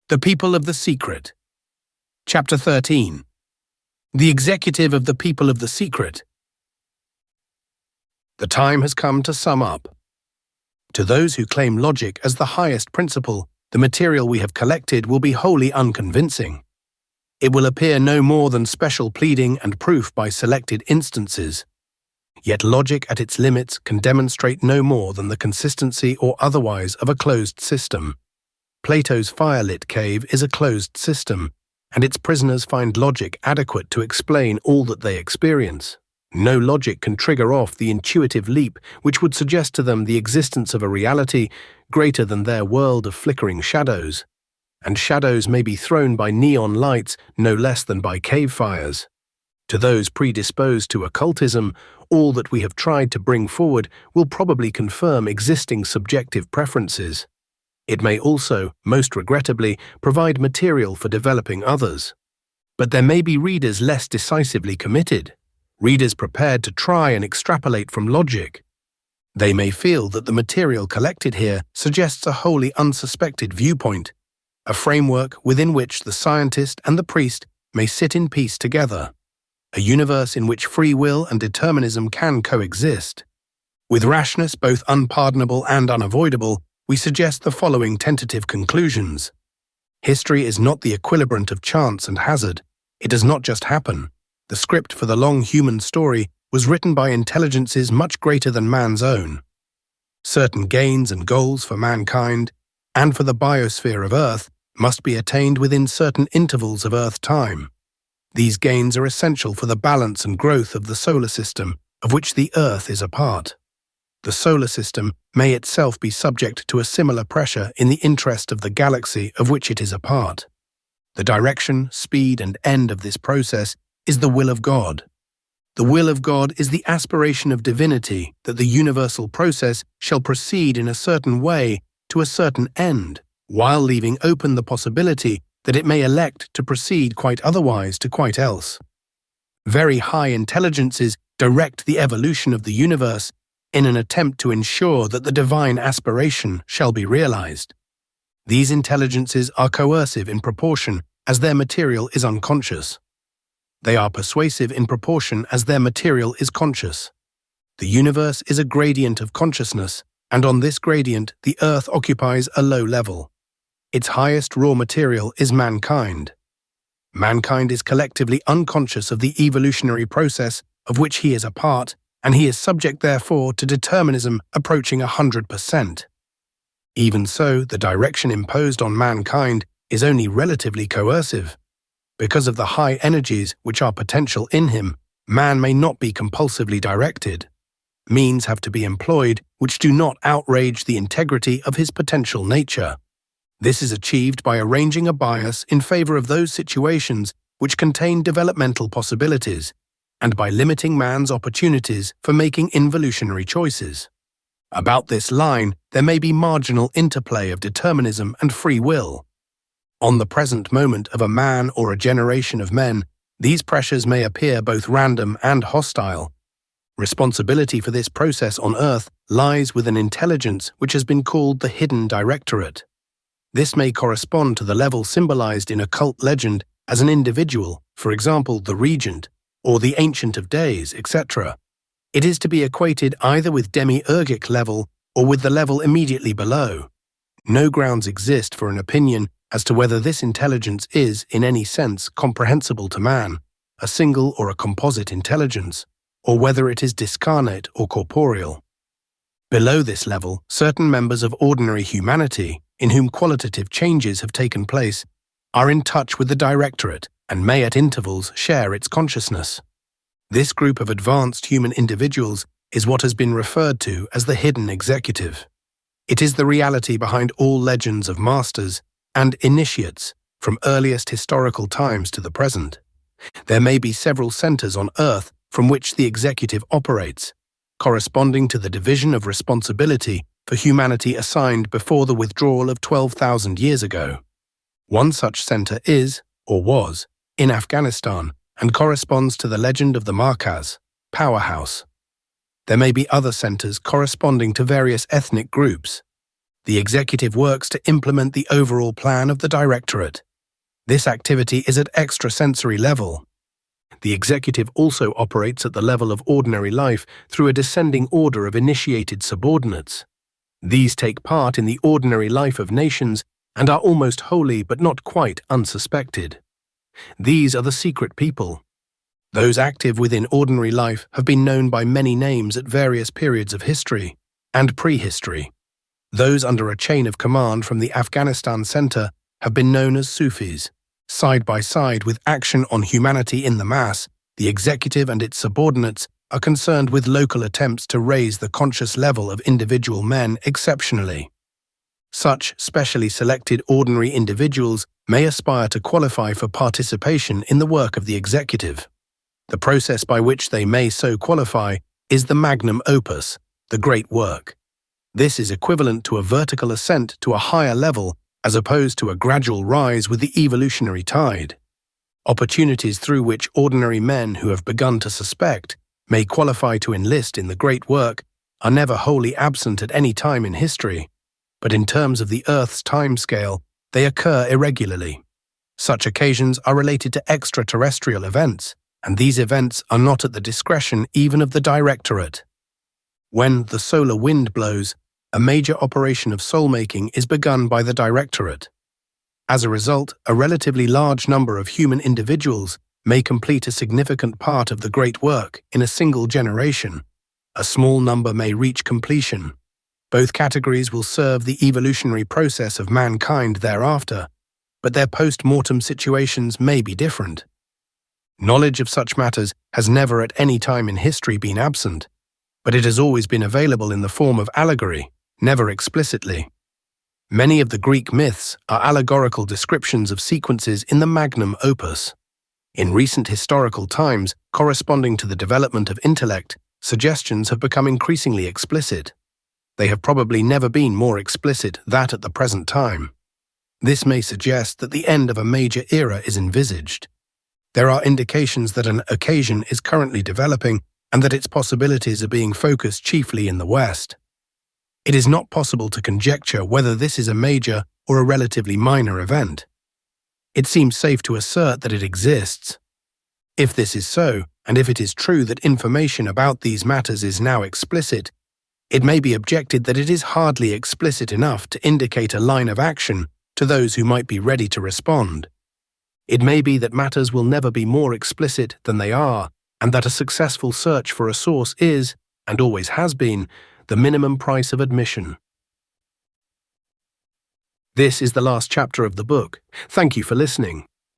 The People of the Secret. Chapter 13. The Executive of the People of the Secret. The time has come to sum up. To those who claim logic as the highest principle, the material we have collected will be wholly unconvincing. It will appear no more than special pleading and proof by selected instances. Yet logic at its limits can demonstrate no more than the consistency or otherwise of a closed system. Plato's firelit cave is a closed system, and its prisoners find logic adequate to explain all that they experience. No logic can trigger off the intuitive leap which would suggest to them the existence of a reality greater than their world of flickering shadows. And shadows may be thrown by neon lights no less than by cave fires. To those predisposed to occultism, all that we have tried to bring forward will probably confirm existing subjective preferences. It may also, most regrettably, provide material for developing others. But there may be readers less decisively committed, readers prepared to try and extrapolate from logic. They may feel that the material collected here suggests a wholly unsuspected viewpoint, a framework within which the scientist and the priest may sit in peace together, a universe in which free will and determinism can coexist. With rashness both unpardonable and unavoidable, we suggest the following tentative conclusions. History is not the equilibrant of chance and hazard. It does not just happen. The script for the long human story was written by intelligences much greater than man's own. Certain gains and goals for mankind, and for the biosphere of Earth, must be attained within certain intervals of Earth time. These gains are essential for the balance and growth of the solar system, of which the Earth is a part. The solar system may itself be subject to a similar pressure in the interest of the galaxy of which it is a part. The direction, speed, and end of this process is the will of God. The will of God is the aspiration of divinity that the universal process shall proceed in a certain way to a certain end, while leaving open the possibility that it may elect to proceed quite otherwise to quite else. Very high intelligences direct the evolution of the universe in an attempt to ensure that the divine aspiration shall be realized. These intelligences are coercive in proportion as their material is unconscious. They are persuasive in proportion as their material is conscious. The universe is a gradient of consciousness, and on this gradient the Earth occupies a low level. Its highest raw material is mankind. Mankind is collectively unconscious of the evolutionary process of which he is a part, and he is subject therefore to determinism approaching 100%. Even so, the direction imposed on mankind is only relatively coercive. Because of the high energies which are potential in him, man may not be compulsively directed. Means have to be employed which do not outrage the integrity of his potential nature. This is achieved by arranging a bias in favor of those situations which contain developmental possibilities, and by limiting man's opportunities for making involutionary choices. About this line, there may be marginal interplay of determinism and free will. On the present moment of a man or a generation of men, these pressures may appear both random and hostile. Responsibility for this process on Earth lies with an intelligence which has been called the hidden directorate. This may correspond to the level symbolized in occult legend as an individual, for example, the regent, or the Ancient of Days, etc. It is to be equated either with demiurgic level or with the level immediately below. No grounds exist for an opinion as to whether this intelligence is, in any sense, comprehensible to man, a single or a composite intelligence, or whether it is discarnate or corporeal. Below this level, certain members of ordinary humanity, in whom qualitative changes have taken place, are in touch with the directorate and may at intervals share its consciousness. This group of advanced human individuals is what has been referred to as the hidden executive. It is the reality behind all legends of masters and initiates from earliest historical times to the present. There may be several centers on Earth from which the executive operates, corresponding to the division of responsibility for humanity assigned before the withdrawal of 12,000 years ago. One such center is, or was, in Afghanistan and corresponds to the legend of the Markaz, powerhouse. There may be other centers corresponding to various ethnic groups. The executive works to implement the overall plan of the directorate. This activity is at extrasensory level. The executive also operates at the level of ordinary life through a descending order of initiated subordinates. These take part in the ordinary life of nations and are almost wholly but not quite unsuspected. These are the secret people. Those active within ordinary life have been known by many names at various periods of history and prehistory. Those under a chain of command from the Afghanistan Center have been known as Sufis. Side by side with action on humanity in the mass, the executive and its subordinates are concerned with local attempts to raise the conscious level of individual men exceptionally. Such specially selected ordinary individuals may aspire to qualify for participation in the work of the executive. The process by which they may so qualify is the magnum opus, the great work. This is equivalent to a vertical ascent to a higher level as opposed to a gradual rise with the evolutionary tide. Opportunities through which ordinary men who have begun to suspect may qualify to enlist in the great work are never wholly absent at any time in history, but in terms of the Earth's time scale, they occur irregularly. Such occasions are related to extraterrestrial events, and these events are not at the discretion even of the directorate. When the solar wind blows, a major operation of soul-making is begun by the directorate. As a result, a relatively large number of human individuals may complete a significant part of the great work in a single generation. A small number may reach completion. Both categories will serve the evolutionary process of mankind thereafter, but their post-mortem situations may be different. Knowledge of such matters has never at any time in history been absent, but it has always been available in the form of allegory, never explicitly. Many of the Greek myths are allegorical descriptions of sequences in the magnum opus. In recent historical times, corresponding to the development of intellect, suggestions have become increasingly explicit. They have probably never been more explicit than at the present time. This may suggest that the end of a major era is envisaged. There are indications that an occasion is currently developing and that its possibilities are being focused chiefly in the West. It is not possible to conjecture whether this is a major or a relatively minor event. It seems safe to assert that it exists. If this is so, and if it is true that information about these matters is now explicit, it may be objected that it is hardly explicit enough to indicate a line of action to those who might be ready to respond. It may be that matters will never be more explicit than they are, and that a successful search for a source is, and always has been, the minimum price of admission. This is the last chapter of the book. Thank you for listening.